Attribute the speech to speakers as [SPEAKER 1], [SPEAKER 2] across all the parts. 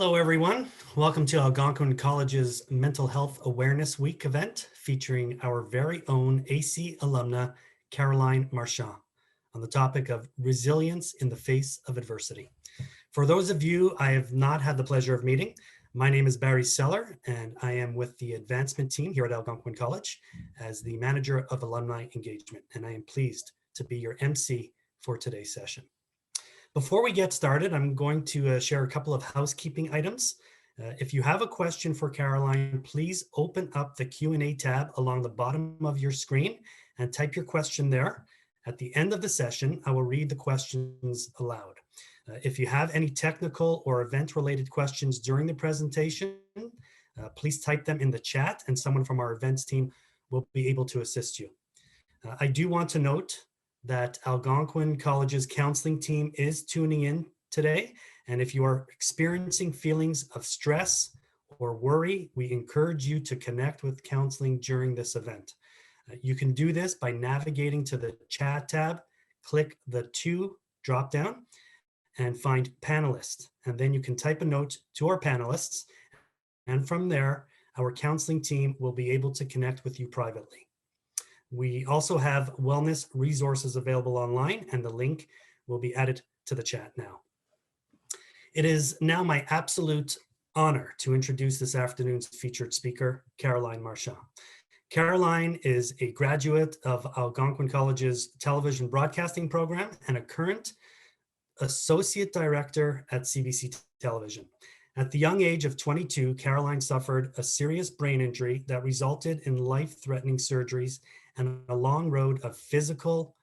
[SPEAKER 1] Hello, everyone. Welcome to Algonquin College's Mental Health Awareness Week event featuring our very own AC alumna, Caroline Marchand, on the topic of resilience in the face of adversity. For those of you I have not had the pleasure of meeting, my name is Barry Seller, and I am with the advancement team here at Algonquin College as the Manager of Alumni Engagement, and I am pleased to be your MC for today's session. Before we get started, I'm going to share a couple of housekeeping items. If you have a question for Caroline, please open up the Q&A tab along the bottom of your screen and type your question there. At the end of the session, I will read the questions aloud. If you have any technical or event-related questions during the presentation, please type them in the chat and someone from our events team will be able to assist you. I do want to note that Algonquin College's counseling team is tuning in today. And if you are experiencing feelings of stress or worry, we encourage you to connect with counseling during this event. You can do this by navigating to the chat tab, click the to drop down and find panelists. And then you can type a note to our panelists. And from there, our counseling team will be able to connect with you privately. We also have wellness resources available online, and the link will be added to the chat now. It is now my absolute honor to introduce this afternoon's featured speaker, Caroline Marchand. Caroline is a graduate of Algonquin College's television broadcasting program and a current associate director at CBC Television. At the young age of 22, Caroline suffered a serious brain injury that resulted in life-threatening surgeries and a long road of physical,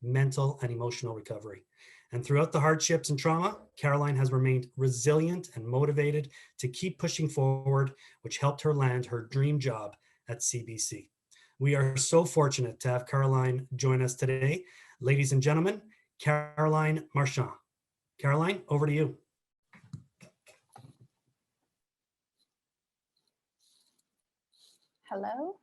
[SPEAKER 1] mental, and emotional recovery. And throughout the hardships and trauma, Caroline has remained resilient and motivated to keep pushing forward, which helped her land her dream job at CBC. We are so fortunate to have Caroline join us today. Ladies and gentlemen, Caroline Marchand. Caroline, over to you.
[SPEAKER 2] Hello.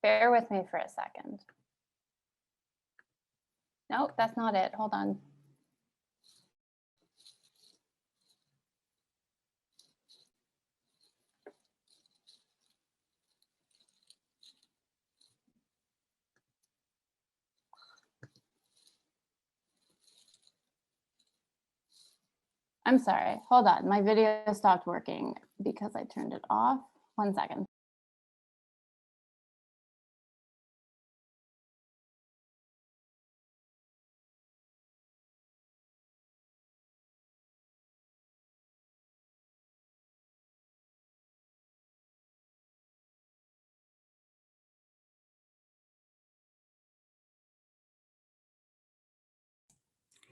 [SPEAKER 2] Bear with me for a second. Nope, that's not it. Hold on. I'm sorry. Hold on. My video stopped working because I turned it off. 1 second.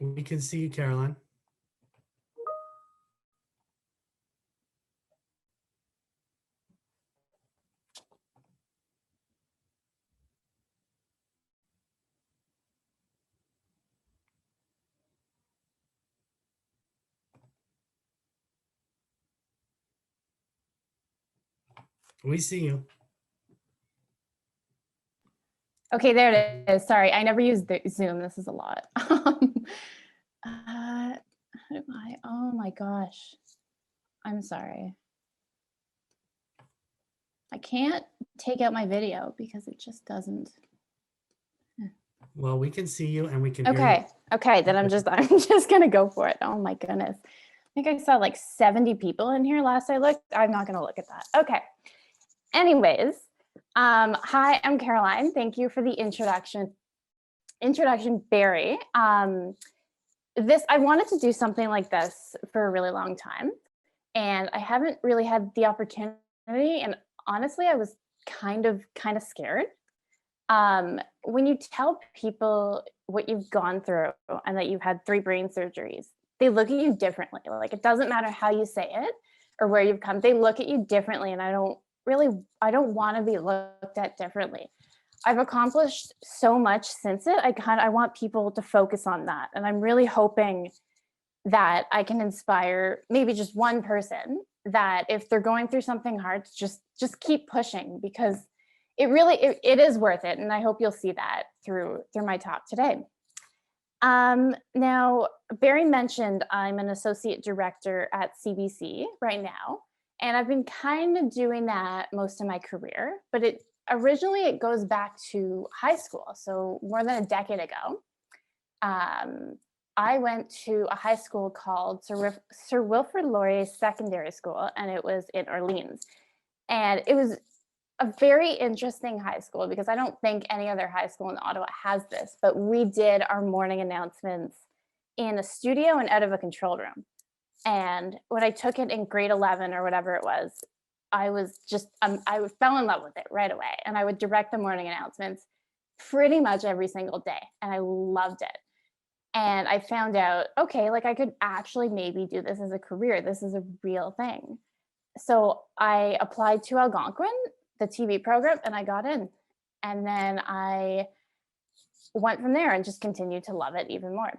[SPEAKER 1] We can see you, Caroline. We see you.
[SPEAKER 2] Okay, there it is. Sorry, I never used the Zoom. This is a lot. Oh my gosh. I'm sorry. I can't take out my video because it just doesn't.
[SPEAKER 1] Well, we can see you and we can hear you.
[SPEAKER 2] Okay, then I'm just gonna go for it. Oh my goodness. I think I saw like 70 people in here last I looked. I'm not gonna look at that. Okay. Anyways, hi, I'm Caroline. Thank you for the introduction, Barry. I wanted to do something like this for a really long time, and I haven't really had the opportunity. And honestly, I was kind of scared. When you tell people what you've gone through and that you've had 3 brain surgeries, they look at you differently. Like, it doesn't matter how you say it or where you've come, they look at you differently. And I don't want to be looked at differently. I've accomplished so much since it. I want people to focus on that. And I'm really hoping that I can inspire maybe just one person that if they're going through something hard, just keep pushing, because it is worth it. And I hope you'll see that through my talk today. Now, Barry mentioned I'm an associate director at CBC right now, and I've been kind of doing that most of my career, but originally it goes back to high school. So more than a decade ago, I went to a high school called Sir Wilfrid Laurier Secondary School, and it was in Orleans. And it was a very interesting high school because I don't think any other high school in Ottawa has this, but we did our morning announcements in a studio and out of a control room. And when I took it in grade 11 or whatever it was, I was just, I fell in love with it right away. And I would direct the morning announcements pretty much every single day. And I loved it. And I found out, okay, like I could actually maybe do this as a career. This is a real thing. So I applied to Algonquin, the TV program, and I got in. And then I went from there and just continued to love it even more.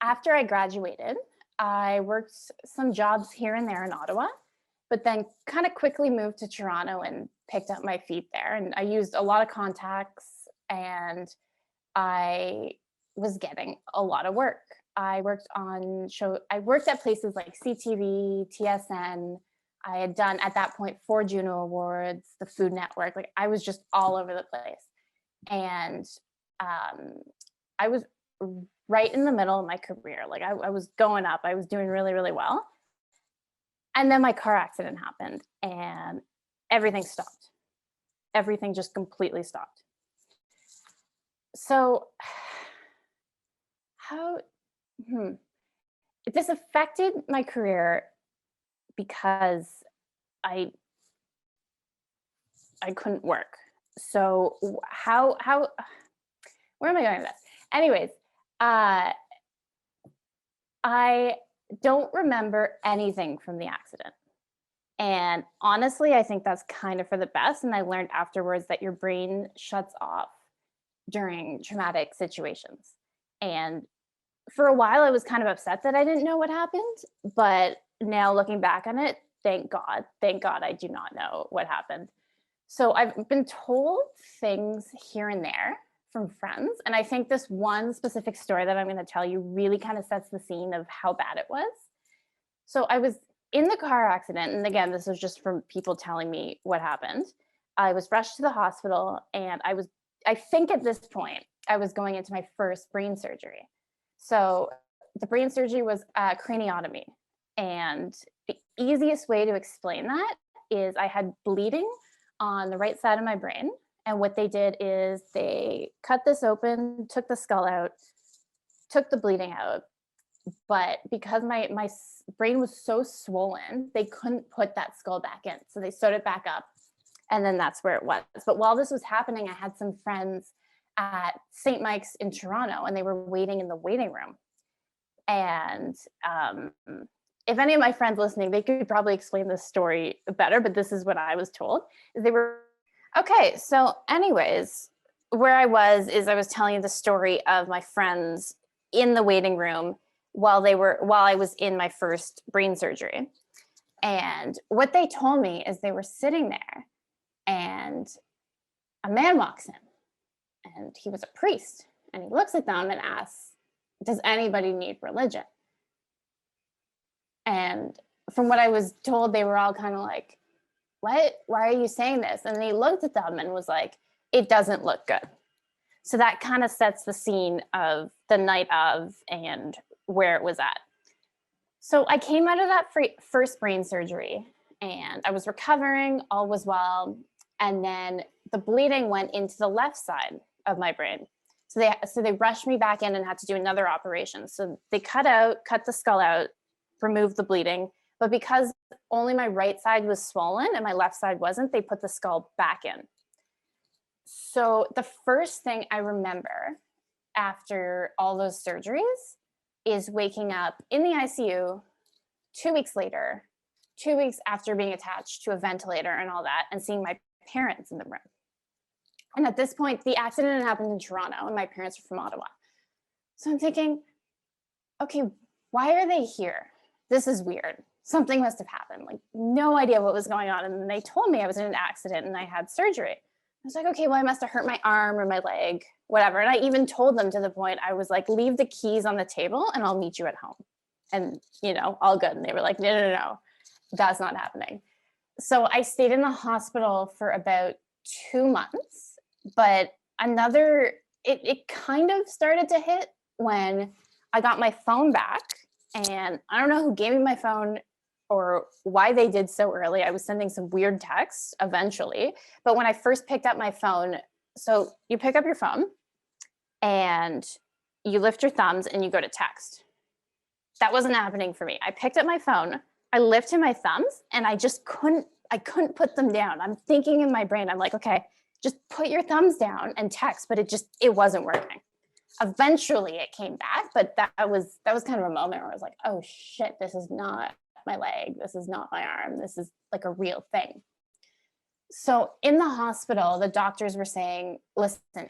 [SPEAKER 2] After I graduated, I worked some jobs here and there in Ottawa, but then kind of quickly moved to Toronto and picked up my feet there. And I used a lot of contacts, and I was getting a lot of work. I worked at places like CTV, TSN. I had done at that point 4 Juno Awards, the Food Network. Like I was just all over the place. And I was right in the middle of my career. Like I was going up, I was doing really, really well. And then my car accident happened and everything stopped. Everything just completely stopped. So this affected my career because I couldn't work. So where am I going with this? Anyways, I don't remember anything from the accident. And honestly, I think that's kind of for the best. And I learned afterwards that your brain shuts off during traumatic situations. And for a while, I was kind of upset that I didn't know what happened. But now looking back on it, thank God I do not know what happened. So I've been told things here and there from friends. And I think this one specific story that I'm going to tell you really kind of sets the scene of how bad it was. So I was in the car accident. And again, this was just from people telling me what happened. I was rushed to the hospital, and I think at this point, I was going into my first brain surgery. So the brain surgery was a craniotomy. And the easiest way to explain that is I had bleeding on the right side of my brain. And what they did is they cut this open, took the skull out, took the bleeding out. But because my brain was so swollen, they couldn't put that skull back in. So they sewed it back up. And then that's where it was. But while this was happening, I had some friends at St. Mike's in Toronto, and they were waiting in the waiting room. And if any of my friends listening, they could probably explain this story better, but this is what I was told. They were, okay, so anyways, where I was telling you the story of my friends in the waiting room while I was in my first brain surgery. And what they told me is they were sitting there, and a man walks in, and he was a priest, and he looks at them and asks, does anybody need religion? And from what I was told, they were all kind of like, what? Why are you saying this? And he looked at them and was like, it doesn't look good. So that kind of sets the scene of the night of and where it was at. So I came out of that first brain surgery, and I was recovering, all was well. And then the bleeding went into the left side of my brain. So they rushed me back in and had to do another operation. So they cut the skull out, removed the bleeding. But because only my right side was swollen and my left side wasn't, they put the skull back in. So the first thing I remember after all those surgeries is waking up in the ICU 2 weeks later, 2 weeks after being attached to a ventilator and all that, and seeing my parents in the room. And at this point, the accident happened in Toronto, and my parents are from Ottawa. So I'm thinking, okay, why are they here? This is weird. Something must have happened. Like, no idea what was going on. And they told me I was in an accident and I had surgery. was like, okay, well, I must have hurt my arm or my leg, whatever. And I even told them to the point I was like, leave the keys on the table and I'll meet you at home. And, all good. And they were like, no, no, no, no, that's not happening. So I stayed in the hospital for about 2 months, but it kind of started to hit when I got my phone back. And I don't know who gave me my phone or why they did so early. I was sending some weird texts eventually. But when I first picked up my phone, so you pick up your phone and you lift your thumbs and you go to text. That wasn't happening for me. I picked up my phone, I lifted my thumbs, and I couldn't put them down. I'm thinking in my brain, I'm like, okay, just put your thumbs down and text, but it wasn't working. Eventually it came back, but that was kind of a moment where I was like, oh shit, this is not my leg, this is not my arm, this is like a real thing. So in the hospital, the doctors were saying, listen,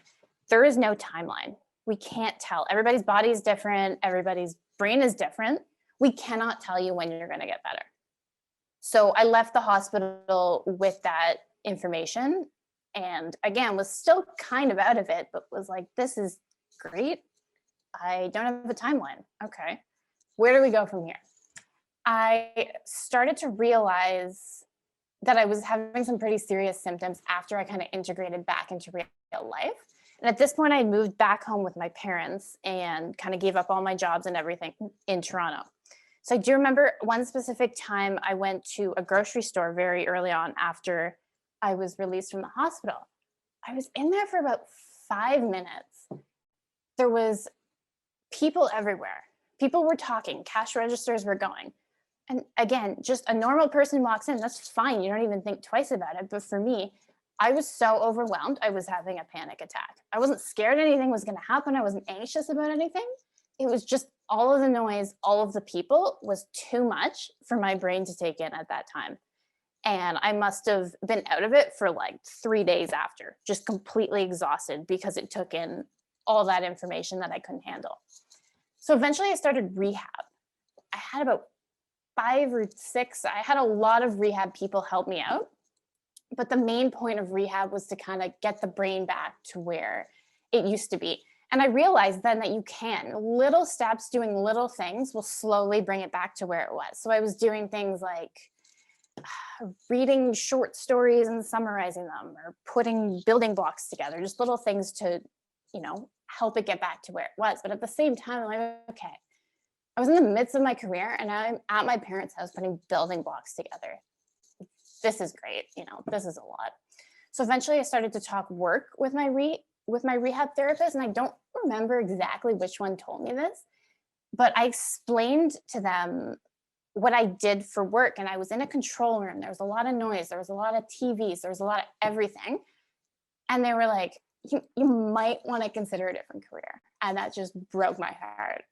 [SPEAKER 2] there is no timeline. We can't tell. Everybody's body is different, everybody's brain is different. We cannot tell you when you're going to get better. So I left the hospital with that information, and again was still kind of out of it, but was like, this is great. I don't have a timeline. Okay, where do we go from here? I started to realize that I was having some pretty serious symptoms after I kind of integrated back into real life. And at this point, I moved back home with my parents and kind of gave up all my jobs and everything in Toronto. So I do remember one specific time I went to a grocery store very early on after I was released from the hospital. I was in there for about 5 minutes. There was people everywhere. People were talking, cash registers were going. And again, just a normal person walks in, that's fine. You don't even think twice about it. But for me, I was so overwhelmed, I was having a panic attack. I wasn't scared anything was going to happen. I wasn't anxious about anything. It was just all of the noise, all of the people was too much for my brain to take in at that time. And I must have been out of it for like 3 days after, just completely exhausted because it took in all that information that I couldn't handle. So eventually I started rehab. I had about 5 or 6, I had a lot of rehab people help me out. But the main point of rehab was to kind of get the brain back to where it used to be. And I realized then that you can. Little steps, doing little things will slowly bring it back to where it was. So I was doing things like reading short stories and summarizing them, or putting building blocks together, just little things to, help it get back to where it was. But at the same time, I'm like, okay, I was in the midst of my career and I'm at my parents' house putting building blocks together. This is great. This is a lot. So eventually I started to talk work with my rehab therapist. And I don't remember exactly which one told me this, but I explained to them what I did for work. And I was in a control room. There was a lot of noise. There was a lot of TVs. There was a lot of everything. And they were like, you might want to consider a different career. And that just broke my heart.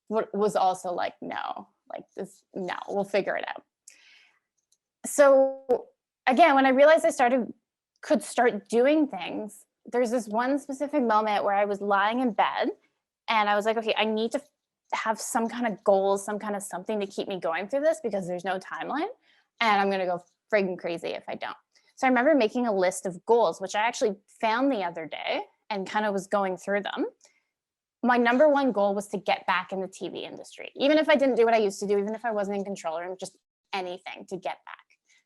[SPEAKER 2] What was also like, no, we'll figure it out. So again, when I realized I could start doing things, there's this one specific moment where I was lying in bed and I was like, okay, I need to have some kind of goals, some kind of something to keep me going through this because there's no timeline and I'm going to go friggin' crazy if I don't. So I remember making a list of goals, which I actually found the other day and kind of was going through them. My number one goal was to get back in the TV industry. Even if I didn't do what I used to do, even if I wasn't in control room, just anything to get back.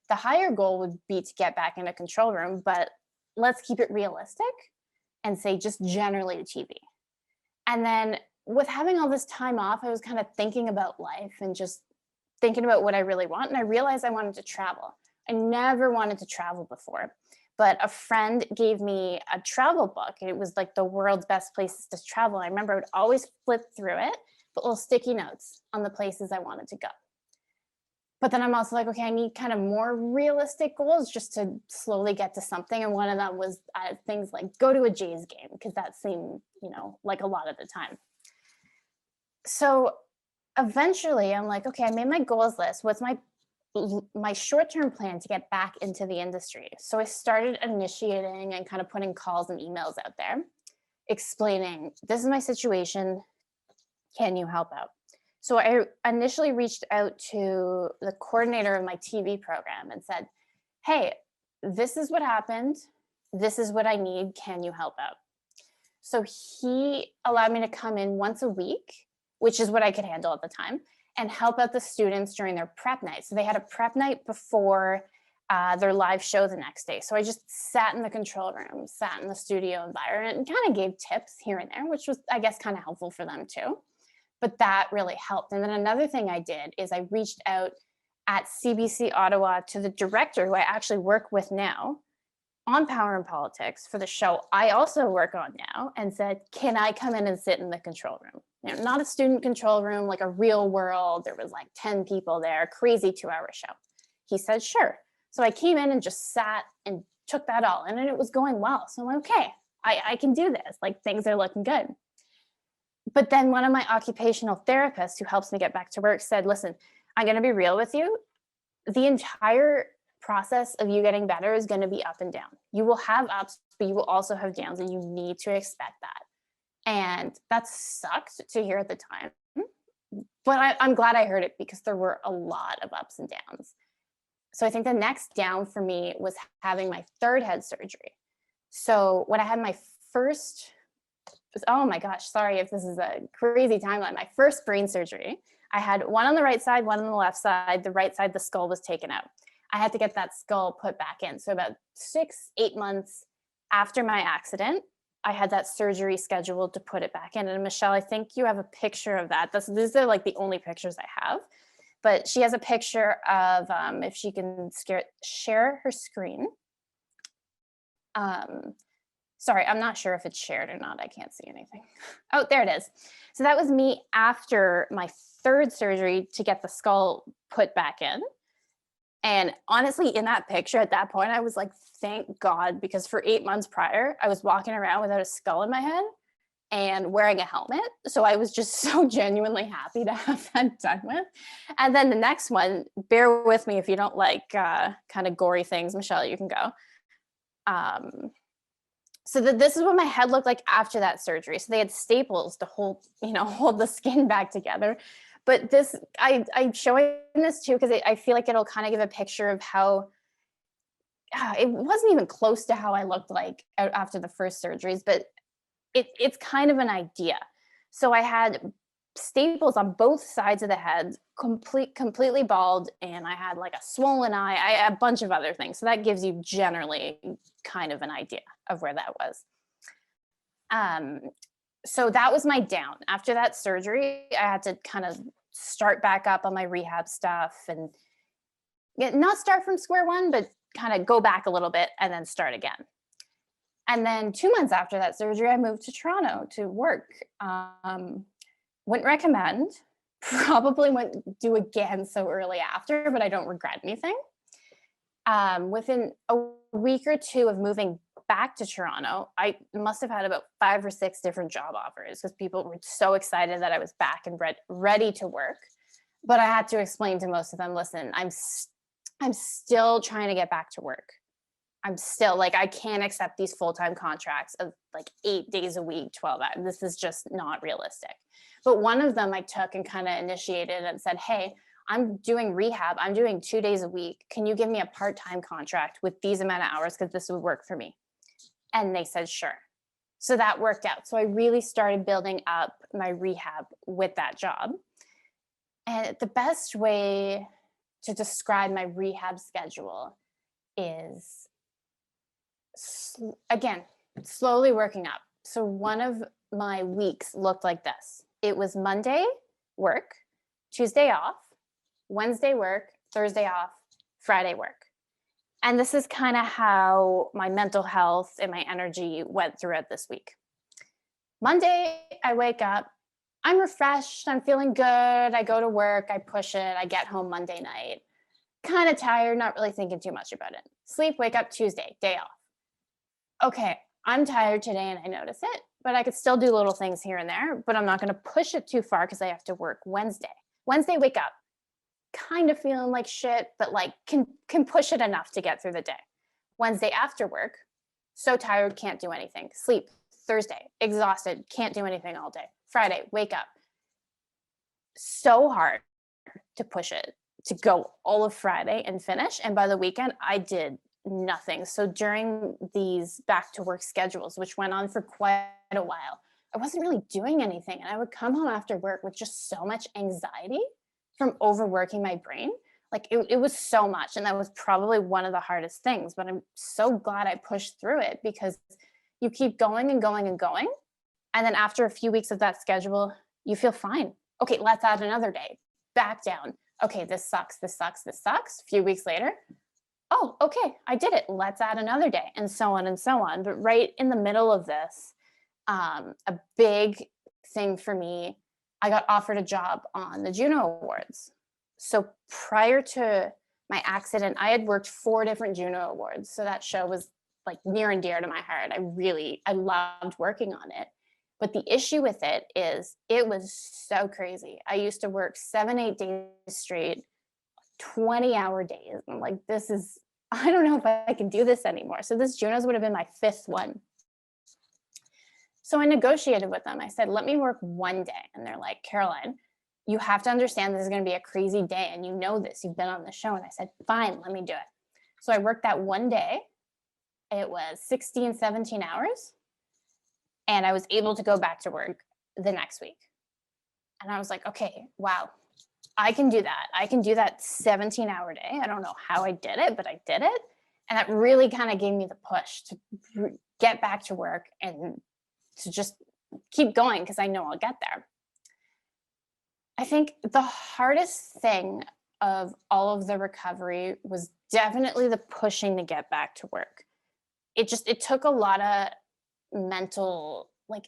[SPEAKER 2] The higher goal would be to get back in a control room, but let's keep it realistic and say just generally TV. And then with having all this time off, I was kind of thinking about life and just thinking about what I really want. And I realized I wanted to travel. I never wanted to travel before, but a friend gave me a travel book. It was like the world's best places to travel. I remember I would always flip through it, put little sticky notes on the places I wanted to go. But then I'm also like, okay, I need kind of more realistic goals just to slowly get to something. And one of them was things like go to a Jays game, because that seemed, like a lot at the time. So eventually I'm like, okay, I made my goals list. What's my short-term plan to get back into the industry? So I started initiating and kind of putting calls and emails out there, explaining, this is my situation. Can you help out? So I initially reached out to the coordinator of my TV program and said, hey, this is what happened. This is what I need. Can you help out? So he allowed me to come in once a week, which is what I could handle at the time, and help out the students during their prep night. So they had a prep night before their live show the next day. So I just sat in the control room, sat in the studio environment, and kind of gave tips here and there, which was, I guess, kind of helpful for them too. But that really helped. And then another thing I did is I reached out at CBC Ottawa to the director who I actually work with now on Power and Politics for the show I also work on now, and said, can I come in and sit in the control room? You know, not a student control room, like a real world. There was like 10 people there, crazy 2-hour show. He said, sure. So I came in and just sat and took that all in, and it was going well. So I'm like, okay, I can do this. Like, things are looking good. But then one of my occupational therapists who helps me get back to work said, listen, I'm going to be real with you. The entire process of you getting better is going to be up and down. You will have ups, but you will also have downs, and you need to expect that. And that sucked to hear at the time. But I'm glad I heard it, because there were a lot of ups and downs. So I think the next down for me was having my third head surgery. So when I had my first, oh my gosh, sorry if this is a crazy timeline, my first brain surgery, I had one on the right side, one on the left side. The right side, the skull was taken out. I had to get that skull put back in. So about 6-8 months after my accident, I had that surgery scheduled to put it back in. And Michelle, I think you have a picture of that. These are like the only pictures I have. But she has a picture of, if she can share her screen. Sorry, I'm not sure if it's shared or not. I can't see anything. Oh, there it is. So that was me after my third surgery to get the skull put back in. And honestly, in that picture at that point, I was like, thank God, because for 8 months prior, I was walking around without a skull in my head and wearing a helmet. So I was just so genuinely happy to have that done with. And then the next one, bear with me if you don't like kind of gory things. Michelle, you can go. So this is what my head looked like after that surgery. So they had staples to hold the skin back together. But this, I'm showing this too, because I feel like it'll kind of give a picture of how, it wasn't even close to how I looked like after the first surgeries, but it's kind of an idea. So I had staples on both sides of the head, completely bald, and I had like a swollen eye, a bunch of other things. So that gives you generally kind of an idea of where that was. So that was my down. After that surgery, I had to kind of start back up on my rehab stuff and not start from square one, but kind of go back a little bit and then start again. And then 2 months after that surgery, I moved to Toronto to work. Wouldn't recommend, probably wouldn't do again so early after, but I don't regret anything. Within a week or two of moving back to Toronto, I must have had about 5 or 6 different job offers, because people were so excited that I was back and ready to work. But I had to explain to most of them, listen, I'm still trying to get back to work. I'm still like, I can't accept these full-time contracts of like 8 days a week, 12 hours. This is just not realistic. But one of them I took and kind of initiated and said, hey, I'm doing rehab. I'm doing 2 days a week. Can you give me a part-time contract with these amount of hours? Because this would work for me. And they said, sure. So that worked out. So I really started building up my rehab with that job. And the best way to describe my rehab schedule is, again, slowly working up. So one of my weeks looked like this. It was Monday work, Tuesday off, Wednesday work, Thursday off, Friday work. And this is kind of how my mental health and my energy went throughout this week. Monday, I wake up, I'm refreshed, I'm feeling good, I go to work, I push it, I get home Monday night, kind of tired, not really thinking too much about it. Sleep, wake up Tuesday, day off. Okay, I'm tired today and I notice it, but I could still do little things here and there, but I'm not going to push it too far because I have to work Wednesday. Wednesday, wake up, kind of feeling like shit, but like can push it enough to get through the day. Wednesday after work, so tired, can't do anything. Sleep. Thursday, exhausted, can't do anything all day. Friday, wake up. So hard to push it, to go all of Friday and finish. And by the weekend, I did nothing. So during these back to work schedules, which went on for quite a while, I wasn't really doing anything. And I would come home after work with just so much anxiety from overworking my brain. Like it was so much. And that was probably one of the hardest things. But I'm so glad I pushed through it, because you keep going and going and going. And then after a few weeks of that schedule, you feel fine. Okay, let's add another day. Back down. Okay, this sucks, this sucks, this sucks. A few weeks later, oh, okay, I did it. Let's add another day, and so on and so on. But right in the middle of this, a big thing for me, I got offered a job on the Juno Awards. So prior to my accident, I had worked 4 different Juno Awards. So that show was like near and dear to my heart. I loved working on it. But the issue with it is it was so crazy. I used to work 7, 8 days straight, 20-hour days. I'm like, I don't know if I can do this anymore. So this Junos would have been my 5th one. So I negotiated with them. I said, let me work 1 day. And they're like, Caroline, you have to understand this is going to be a crazy day. And you know this, you've been on the show. And I said, fine, let me do it. So I worked that 1 day. It was 16, 17 hours. And I was able to go back to work the next week. And I was like, okay, wow, I can do that. I can do that 17-hour day. I don't know how I did it, but I did it. And that really kind of gave me the push to get back to work and to just keep going, because I know I'll get there. I think the hardest thing of all of the recovery was definitely the pushing to get back to work. It took a lot of mental, like,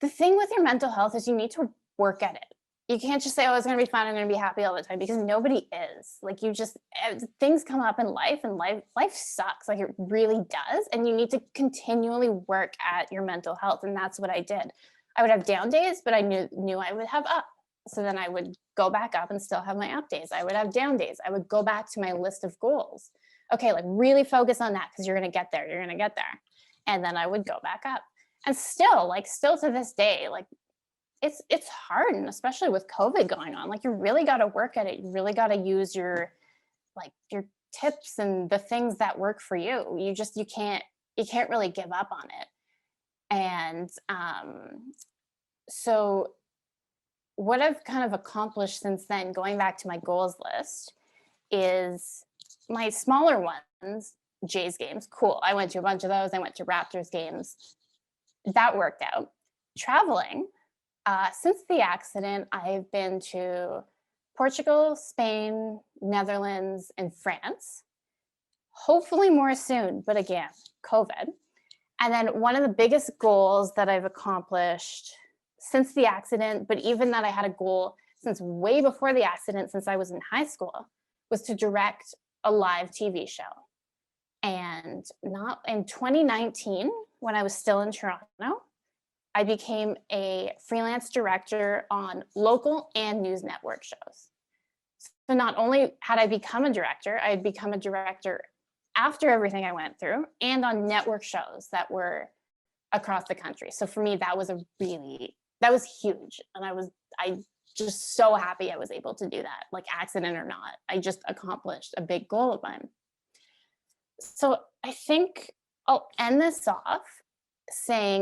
[SPEAKER 2] the thing with your mental health is you need to work at it. You can't just say, oh, it's going to be fine, I'm going to be happy all the time, because nobody is. Like, things come up in life, and life sucks. Like, it really does. And you need to continually work at your mental health. And that's what I did. I would have down days, but I knew I would have up. So then I would go back up and still have my up days. I would have down days. I would go back to my list of goals. Okay, like, really focus on that, because you're going to get there. You're going to get there. And then I would go back up. And still to this day, like, it's hard, and especially with COVID going on, like, you really got to work at it. You really got to use your tips and the things that work for you. You can't really give up on it. And so what I've kind of accomplished since then, going back to my goals list, is my smaller ones. Jays games, cool. I went to a bunch of those. I went to Raptors games. That worked out. Traveling. Since the accident, I've been to Portugal, Spain, Netherlands, and France. Hopefully more soon, but again, COVID. And then one of the biggest goals that I've accomplished since the accident, but even that I had a goal since way before the accident, since I was in high school, was to direct a live TV show. And not in 2019, when I was still in Toronto, I became a freelance director on local and news network shows. So not only had I become a director, I had become a director after everything I went through, and on network shows that were across the country. So for me, that was huge. And I just so happy I was able to do that, like, accident or not. I just accomplished a big goal of mine. So I think I'll end this off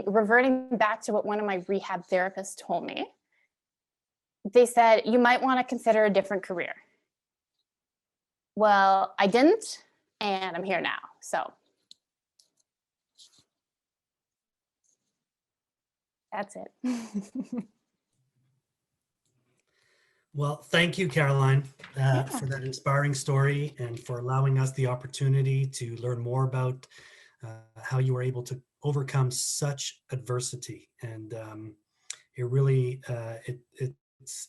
[SPEAKER 2] reverting back to what one of my rehab therapists told me. They said, you might want to consider a different career. Well, I didn't, and I'm here now. So that's it.
[SPEAKER 1] Well, thank you, Caroline, for that inspiring story and for allowing us the opportunity to learn more about how you were able to overcome such adversity. And it really,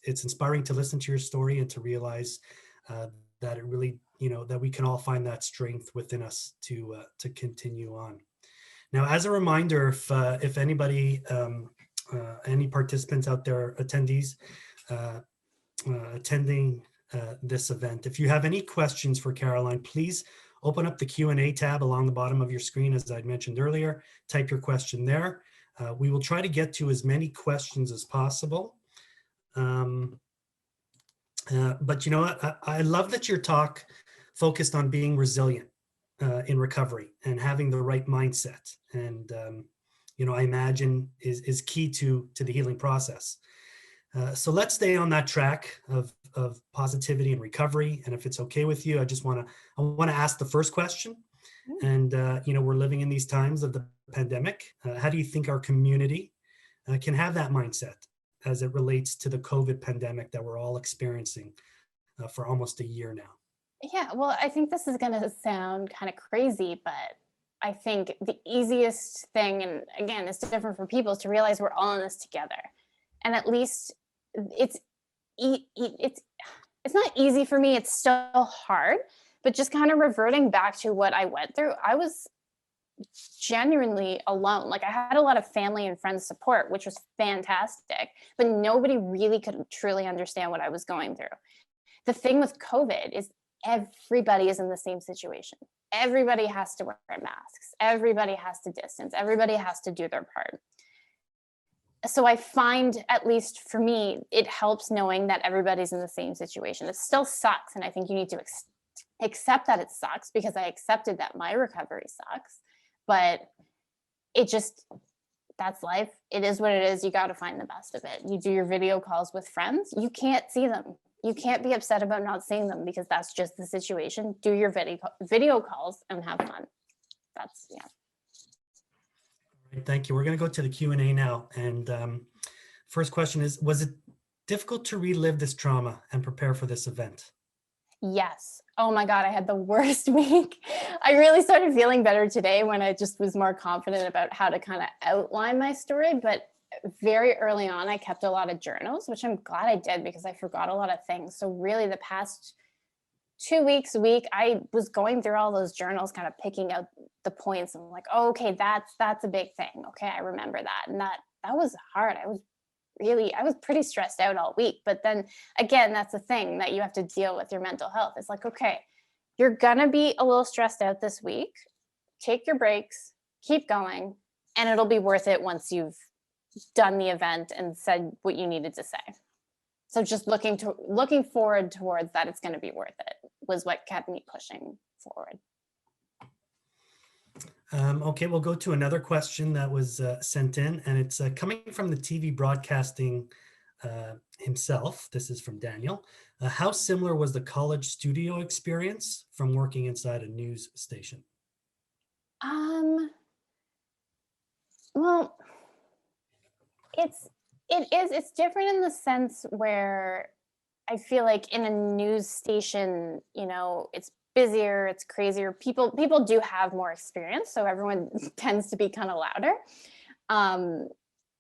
[SPEAKER 1] it's inspiring to listen to your story and to realize that it really, that we can all find that strength within us to continue on. Now, as a reminder, if anybody, any participants out there, attendees, attending this event, if you have any questions for Caroline, please open up the Q&A tab along the bottom of your screen, as I'd mentioned earlier. Type your question there. We will try to get to as many questions as possible. But you know what? I love that your talk focused on being resilient. in recovery, and having the right mindset. And I imagine is key to the healing process. So let's stay on that track of positivity and recovery. And if it's okay with you, I want to ask the first question.
[SPEAKER 2] Mm.
[SPEAKER 1] And we're living in these times of the pandemic. How do you think our community can have that mindset as it relates to the COVID pandemic that we're all experiencing for almost a year now?
[SPEAKER 2] Yeah, well, I think this is going to sound kind of crazy, but I think the easiest thing, and again, it's different for people, is to realize we're all in this together. And at least it's it's not easy for me. It's still hard, but just kind of reverting back to what I went through, I was genuinely alone. Like I had a lot of family and friends support, which was fantastic, but nobody really could truly understand what I was going through. The thing with COVID is everybody is in the same situation. Everybody has to wear masks. Everybody has to distance. Everybody has to do their part. So I find, at least for me, it helps knowing that everybody's in the same situation. It still sucks. And I think you need to accept that it sucks, because I accepted that my recovery sucks. But it just, that's life. It is what it is. You got to find the best of it. You do your video calls with friends. You can't see them. You can't be upset about not seeing them, because that's just the situation. Do your video calls and have fun. That's, yeah.
[SPEAKER 1] All right, thank you. We're going to go to the Q&A now. And first question is, was it difficult to relive this trauma and prepare for this event?
[SPEAKER 2] Yes. Oh my God, I had the worst week. I really started feeling better today when I just was more confident about how to kind of outline my story. But very early on, I kept a lot of journals, which I'm glad I did, because I forgot a lot of things. So really the past 2 weeks, a week, I was going through all those journals, kind of picking out the points. And I'm like, oh, okay, that's a big thing. Okay, I remember that. And that was hard. I was pretty stressed out all week. But then again, that's the thing that you have to deal with your mental health. It's like, okay, you're gonna be a little stressed out this week. Take your breaks, keep going, and it'll be worth it once you've done the event and said what you needed to say. So just looking forward towards that, it's going to be worth it, was what kept me pushing forward.
[SPEAKER 1] Okay, we'll go to another question that was sent in, and it's coming from the TV broadcasting himself. This is from Daniel. How similar was the college studio experience from working inside a news station?
[SPEAKER 2] Well, it's different in the sense where I feel like in a news station, it's busier, it's crazier. People do have more experience, so everyone tends to be kind of louder.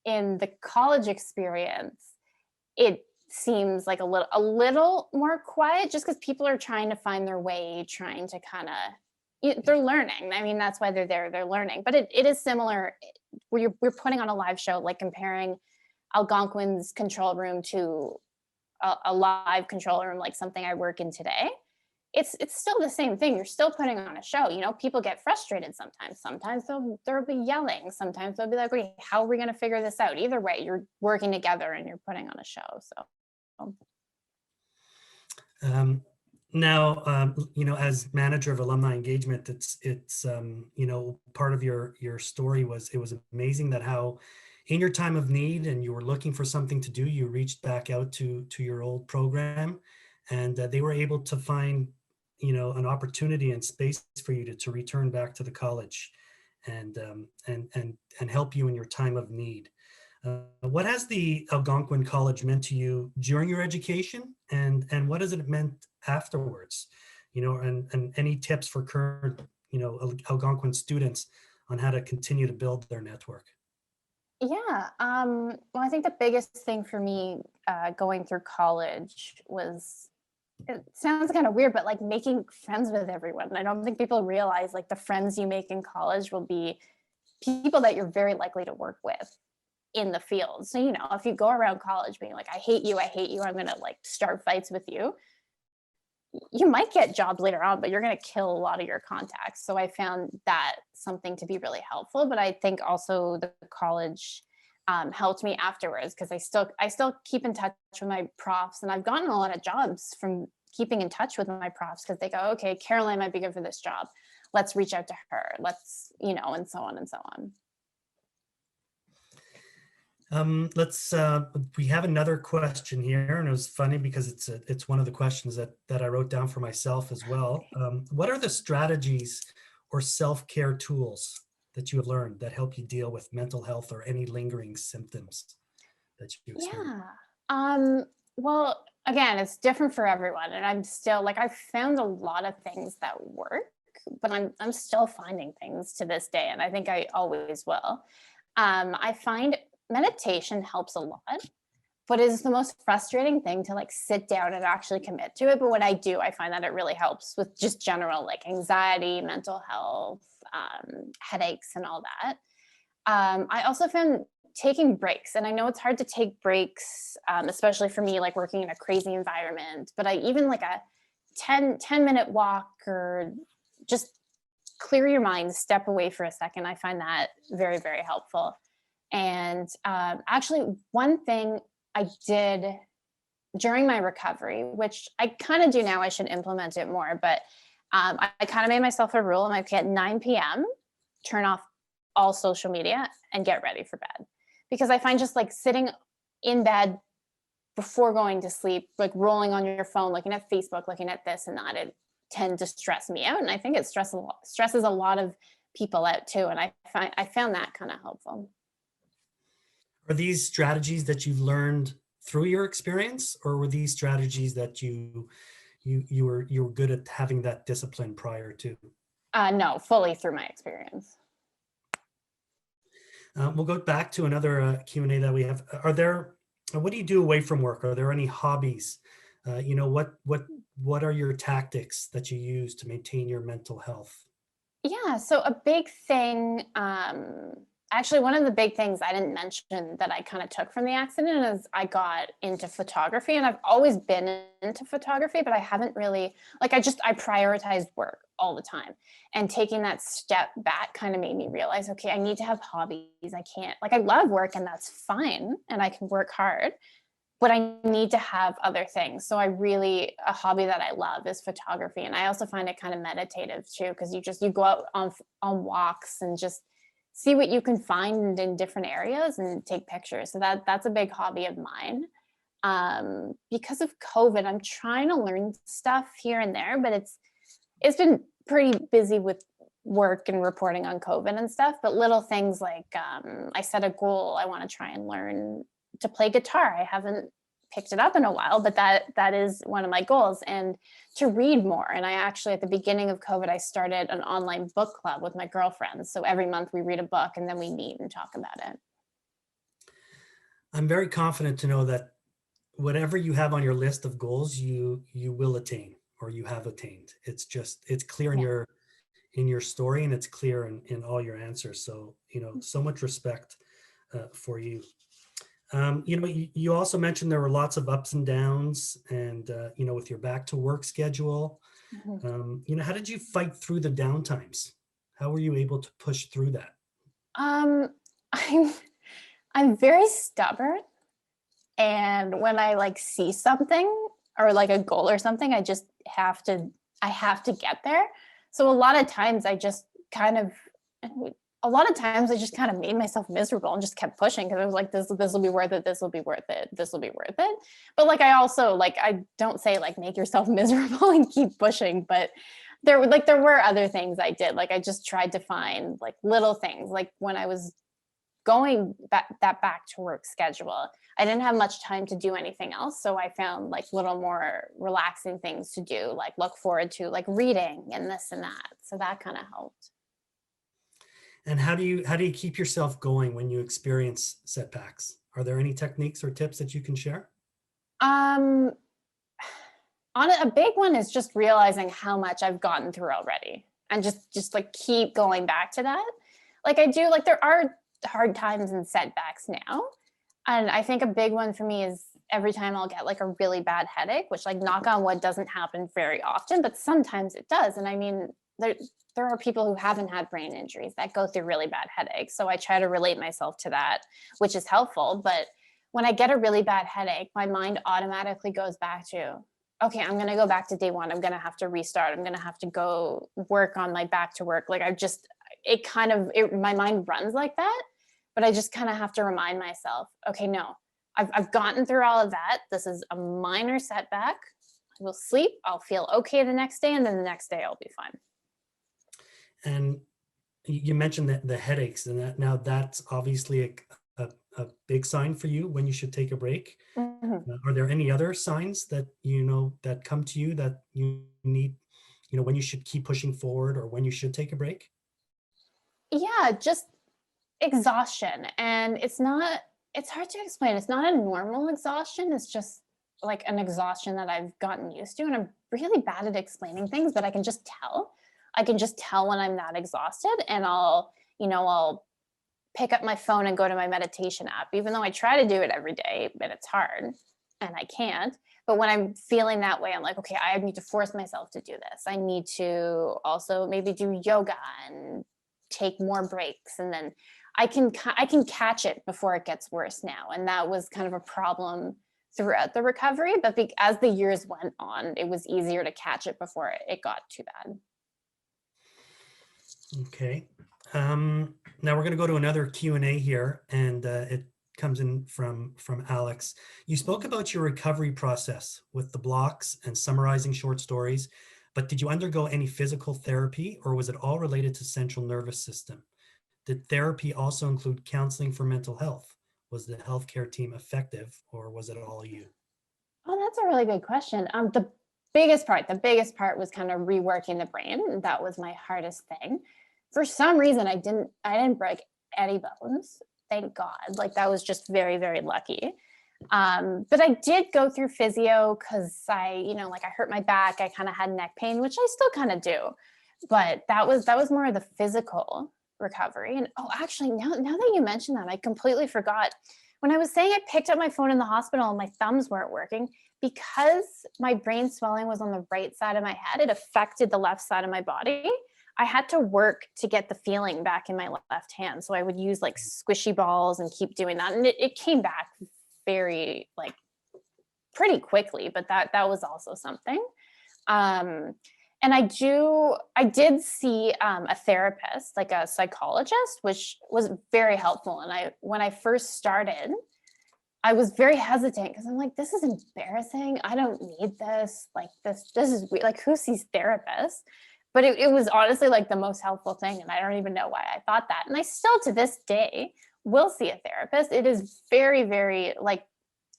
[SPEAKER 2] In the college experience, it seems like a little more quiet, just because people are trying to find their way, trying to kind of, they're learning. I mean, that's why they're there, they're learning. But it is similar where we're putting on a live show, like comparing Algonquin's control room to a live control room, like something I work in today. It's still the same thing. You're still putting on a show. People get frustrated sometimes. Sometimes they'll be yelling. Sometimes they'll be like, "Wait, how are we going to figure this out?" Either way, you're working together and you're putting on a show. So.
[SPEAKER 1] Now, as manager of alumni engagement, it's part of your story was, it was amazing that how in your time of need and you were looking for something to do, you reached back out to your old program, and they were able to find an opportunity and space for you to return back to the college and help you in your time of need. What has the Algonquin College meant to you during your education, and what has it meant afterwards? And any tips for current Algonquin students on how to continue to build their network?
[SPEAKER 2] Yeah. Well, I think the biggest thing for me going through college was, it sounds kind of weird, but like making friends with everyone. I don't think people realize like the friends you make in college will be people that you're very likely to work with in the field. So, if you go around college being like, I hate you, I'm going to like start fights with you, you might get jobs later on, but you're going to kill a lot of your contacts. So I found that something to be really helpful. But I think also the college helped me afterwards, because I still keep in touch with my profs, and I've gotten a lot of jobs from keeping in touch with my profs, because they go, okay, Caroline might be good for this job. let's reach out to her, let's, and so on and so on.
[SPEAKER 1] We have another question here, and it was funny because it's one of the questions that I wrote down for myself as well. What are the strategies or self-care tools that you have learned that help you deal with mental health or any lingering symptoms that you experience?
[SPEAKER 2] Yeah. Well, again, it's different for everyone. And I'm still like, I've found a lot of things that work, but I'm still finding things to this day. And I think I always will. I find meditation helps a lot, but it's the most frustrating thing to like sit down and actually commit to it. But when I do, I find that it really helps with just general like anxiety, mental health, headaches, and all that. I also found taking breaks, and I know it's hard to take breaks, especially for me, like working in a crazy environment, but I even like a 10-minute walk or just clear your mind, step away for a second. I find that very, very helpful. And actually, one thing I did during my recovery, which I kind of do now, I should implement it more, but I kind of made myself a rule. I'm like, at 9 p.m., turn off all social media and get ready for bed. Because I find just like sitting in bed before going to sleep, like rolling on your phone, looking at Facebook, looking at this and that, it tend to stress me out. And I think it stresses a lot of people out too. And I found that kind of helpful.
[SPEAKER 1] Are these strategies that you've learned through your experience, or were these strategies that you were good at having that discipline prior to?
[SPEAKER 2] No, fully through my experience.
[SPEAKER 1] We'll go back to another Q&A that we have. What do you do away from work? Are there any hobbies? What are your tactics that you use to maintain your mental health?
[SPEAKER 2] Yeah, so a big thing, actually one of the big things I didn't mention that I kind of took from the accident is I got into photography, and I've always been into photography, but I haven't really, like I prioritized work all the time. And taking that step back kind of made me realize, okay, I need to have hobbies. I can't, like I love work and that's fine and I can work hard, but I need to have other things. So a hobby that I love is photography. And I also find it kind of meditative too, because you go out on walks and just see what you can find in different areas and take pictures. So that's a big hobby of mine. Because of COVID, I'm trying to learn stuff here and there, but it's been pretty busy with work and reporting on COVID and stuff, but little things like I set a goal. I want to try and learn to play guitar. I haven't picked it up in a while, but that is one of my goals, and to read more. And I actually, at the beginning of COVID, I started an online book club with my girlfriends. So every month we read a book and then we meet and talk about it.
[SPEAKER 1] I'm very confident to know that whatever you have on your list of goals, you will attain, or you have attained. It's clear in
[SPEAKER 2] Yeah.
[SPEAKER 1] your story, and it's clear in all your answers. So, so much respect for you. You also mentioned there were lots of ups and downs, and with your back to work schedule, how did you fight through the downtimes? How were you able to push through that?
[SPEAKER 2] I'm I'm very stubborn, and when I like see something or like a goal or something, I have to get there. So a lot of times I just kind of made myself miserable and just kept pushing, because I was like, this will be worth it. This will be worth it. This will be worth it. But like, I also like, I don't say like, make yourself miserable and keep pushing, but there were other things I did. Like I just tried to find like little things, like when I was going back to work schedule, I didn't have much time to do anything else. So I found like little more relaxing things to do, like look forward to, like reading and this and that. So that kind of helped.
[SPEAKER 1] And how do you keep yourself going when you experience setbacks? Are there any techniques or tips that you can share?
[SPEAKER 2] On a big one is just realizing how much I've gotten through already, and just like keep going back to that. Like I do, like there are hard times and setbacks now. And I think a big one for me is every time I'll get like a really bad headache, which like knock on wood doesn't happen very often, but sometimes it does. And I mean, there are people who haven't had brain injuries that go through really bad headaches. So I try to relate myself to that, which is helpful. But when I get a really bad headache, my mind automatically goes back to, okay, I'm going to go back to day one. I'm going to have to restart. I'm going to have to go work on my back to work. Like my mind runs like that, but I just kind of have to remind myself, okay, no, I've gotten through all of that. This is a minor setback. I will sleep. I'll feel okay the next day. And then the next day I'll be fine.
[SPEAKER 1] And you mentioned that the headaches, and now that's obviously a big sign for you when you should take a break.
[SPEAKER 2] Mhm.
[SPEAKER 1] Are there any other signs that that come to you that you need, when you should keep pushing forward or when you should take a break?
[SPEAKER 2] Yeah, just exhaustion. And it's hard to explain. It's not a normal exhaustion. It's just like an exhaustion that I've gotten used to. And I'm really bad at explaining things, but I can just tell. I can just tell when I'm that exhausted, and I'll pick up my phone and go to my meditation app, even though I try to do it every day, but it's hard and I can't. But when I'm feeling that way, I'm like, okay, I need to force myself to do this. I need to also maybe do yoga and take more breaks. And then I can catch it before it gets worse now. And that was kind of a problem throughout the recovery. But as the years went on, it was easier to catch it before it got too bad.
[SPEAKER 1] Okay. Now we're going to go to another Q&A here, and it comes in from Alex. You spoke about your recovery process with the blocks and summarizing short stories, but did you undergo any physical therapy, or was it all related to central nervous system? Did therapy also include counseling for mental health? Was the healthcare team effective, or was it all you?
[SPEAKER 2] Oh, that's a really good question. The biggest part was kind of reworking the brain. That was my hardest thing. For some reason, I didn't break any bones. Thank God. Like that was just very, very lucky. But I did go through physio because like I hurt my back. I kind of had neck pain, which I still kind of do. But that was more of the physical recovery. And oh, actually, now that you mention that, I completely forgot. When I was saying I picked up my phone in the hospital and my thumbs weren't working, because my brain swelling was on the right side of my head, it affected the left side of my body. I had to work to get the feeling back in my left hand. So I would use like squishy balls and keep doing that. And it came back very like pretty quickly, but that was also something. Um, and I did see a therapist, like a psychologist, which was very helpful. And when I first started, I was very hesitant because I'm like, this is embarrassing. I don't need this. Like this is weird. Like who sees therapists? But it was honestly like the most helpful thing. And I don't even know why I thought that. And I still to this day will see a therapist. It is very, very like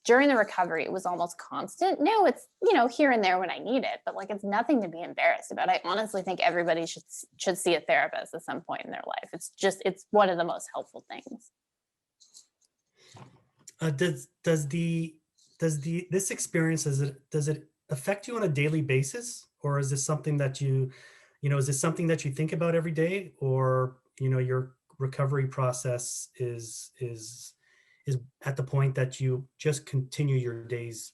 [SPEAKER 2] during the recovery, it was almost constant. No, it's, here and there when I need it, but like it's nothing to be embarrassed about. I honestly think everybody should see a therapist at some point in their life. It's one of the most helpful things.
[SPEAKER 1] Does this experience, does it affect you on a daily basis, or is this something that is this something that you think about every day, or your recovery process is at the point that you just continue your days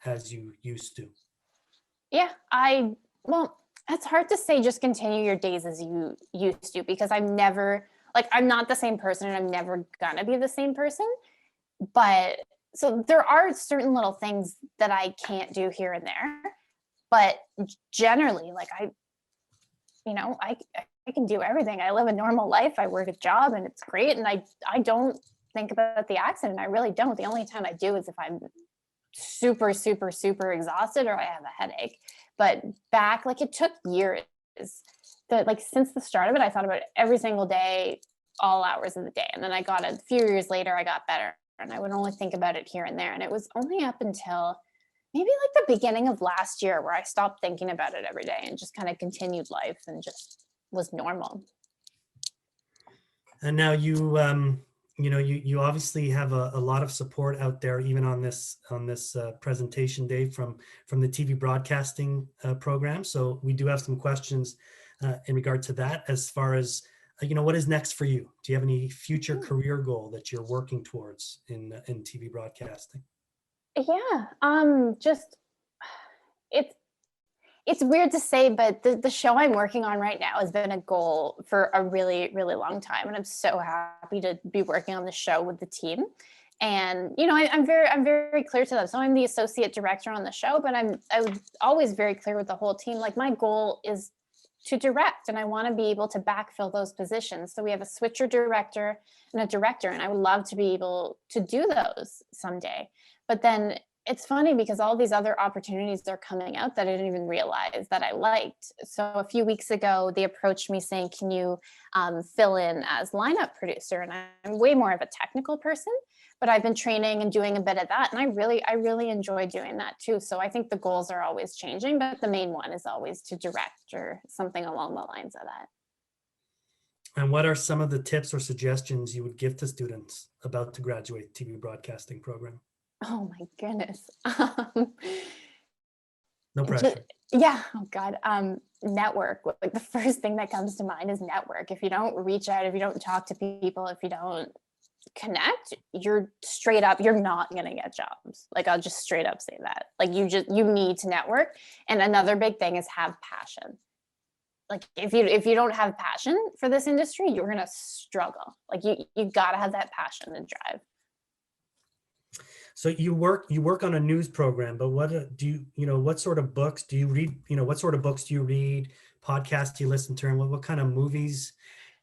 [SPEAKER 1] as you used to?
[SPEAKER 2] Yeah, well, it's hard to say just continue your days as you used to, because I'm not the same person, and I'm never gonna be the same person. But so there are certain little things that I can't do here and there, but generally, like I can do everything. I live a normal life. I work a job, and it's great. And I don't think about the accident. I really don't. The only time I do is if I'm super, super, super exhausted or I have a headache. But back, like it took years. Like since the start of it, I thought about it every single day, all hours of the day. And then a few years later, I got better, and I would only think about it here and there. And it was only up until maybe like the beginning of last year where I stopped thinking about it every day and just kind of continued life and just was normal.
[SPEAKER 1] And now you obviously have a lot of support out there, even on this presentation day from the TV broadcasting program. So we do have some questions in regard to that, as far as what is next for you. Do you have any future career goal that you're working towards in TV broadcasting?
[SPEAKER 2] Yeah. Just it's it's weird to say, but the show I'm working on right now has been a goal for a really, really long time. And I'm so happy to be working on the show with the team. And I'm very clear to them. So I'm the associate director on the show, but I was always very clear with the whole team. Like, my goal is to direct, and I want to be able to backfill those positions. So we have a switcher director and a director, and I would love to be able to do those someday. But then it's funny because all these other opportunities are coming out that I didn't even realize that I liked. So a few weeks ago, they approached me saying, "Can you fill in as lineup producer?" And I'm way more of a technical person, but I've been training and doing a bit of that, and I really enjoy doing that too. So I think the goals are always changing, but the main one is always to direct or something along the lines of that.
[SPEAKER 1] And what are some of the tips or suggestions you would give to students about to graduate TV broadcasting program?
[SPEAKER 2] Oh my goodness.
[SPEAKER 1] No
[SPEAKER 2] Ju-
[SPEAKER 1] pressure.
[SPEAKER 2] yeah, oh God. Network. Like, the first thing that comes to mind is network. If you don't reach out, if you don't talk to people, if you don't connect, you're straight up, you're not going to get jobs. Like, I'll just straight up say that. Like, you need to network. And another big thing is have passion. Like, if you don't have passion for this industry, you're going to struggle. Like, you got to have that passion and drive.
[SPEAKER 1] So you work on a news program, but what what sort of books do you read? What sort of books do you read? Podcasts do you listen to? And what kind of movies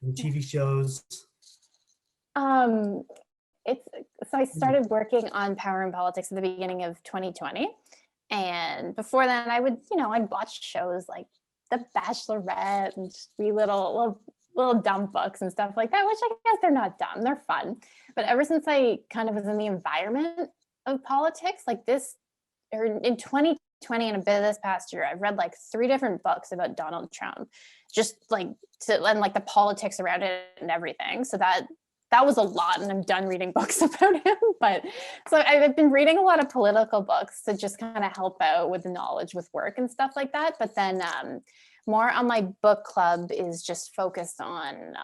[SPEAKER 1] and TV shows?
[SPEAKER 2] Um, it's so I started working on Power and Politics at the beginning of 2020. And before then I'd watch shows like The Bachelorette and just read little dumb books and stuff like that, which I guess they're not dumb, they're fun. But ever since I kind of was in the environment of politics, like this, or in 2020 and a bit of this past year, I've read like 3 different books about Donald Trump, just like and like the politics around it and everything. So that was a lot, and I'm done reading books about him. But so I've been reading a lot of political books to just kind of help out with the knowledge with work and stuff like that. But then more on my book club is just focused on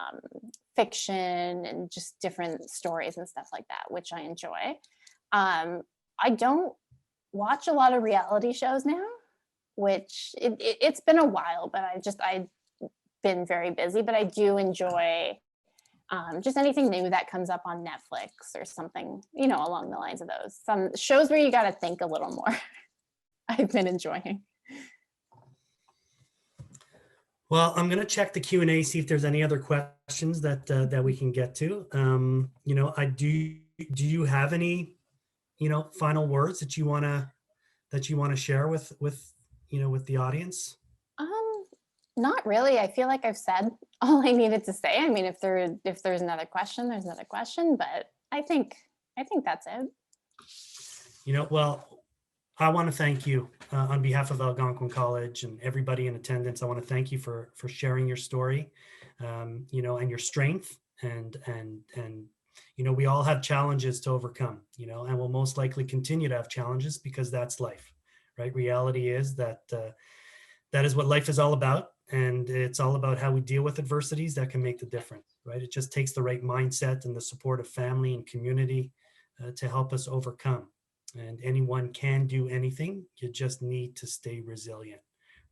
[SPEAKER 2] fiction and just different stories and stuff like that, which I enjoy. I don't watch a lot of reality shows now, which it's been a while, but I've been very busy. But I do enjoy just anything new that comes up on Netflix or something, along the lines of those. Some shows where you got to think a little more. I've been enjoying.
[SPEAKER 1] Well, I'm going to check the Q&A, see if there's any other questions that we can get to. Do you have any, final words that you want to share with the audience?
[SPEAKER 2] Not really. I feel like I've said all I needed to say. I mean, if there's another question, there's another question, but I think that's it.
[SPEAKER 1] Well, I want to thank you on behalf of Algonquin College and everybody in attendance. I want to thank you for sharing your story, and your strength, and we all have challenges to overcome, and we'll most likely continue to have challenges because that's life, right? Reality is that that is what life is all about. And it's all about how we deal with adversities that can make the difference, right? It just takes the right mindset and the support of family and community to help us overcome. And anyone can do anything. You just need to stay resilient,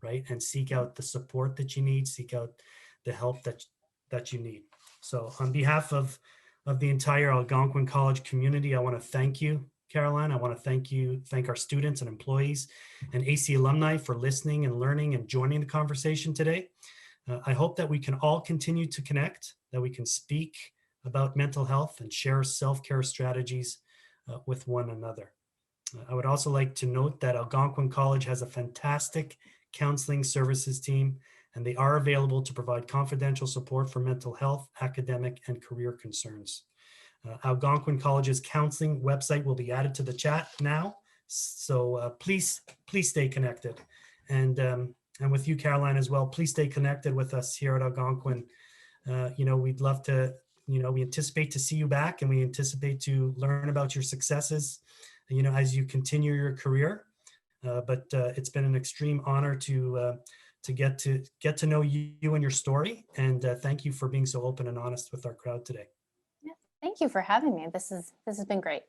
[SPEAKER 1] right? And seek out the support that you need, seek out the help that you need. So on behalf of the entire Algonquin College community, I want to thank you, Caroline. I want to thank our students and employees and AC alumni for listening and learning and joining the conversation today. I hope that we can all continue to connect, that we can speak about mental health and share self-care strategies with one another. I would also like to note that Algonquin College has a fantastic counseling services team, and they are available to provide confidential support for mental health, academic, and career concerns. Algonquin College's counseling website will be added to the chat now. So please stay connected. And with you, Caroline, as well, please stay connected with us here at Algonquin. We'd love to, we anticipate to see you back, and we anticipate to learn about your successes, as you continue your career. But it's been an extreme honor to get to know you and your story. And thank you for being so open and honest with our crowd today.
[SPEAKER 2] Thank you for having me. This has been great.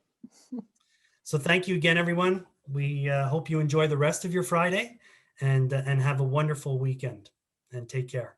[SPEAKER 1] So thank you again, everyone. We hope you enjoy the rest of your Friday and have a wonderful weekend, and take care.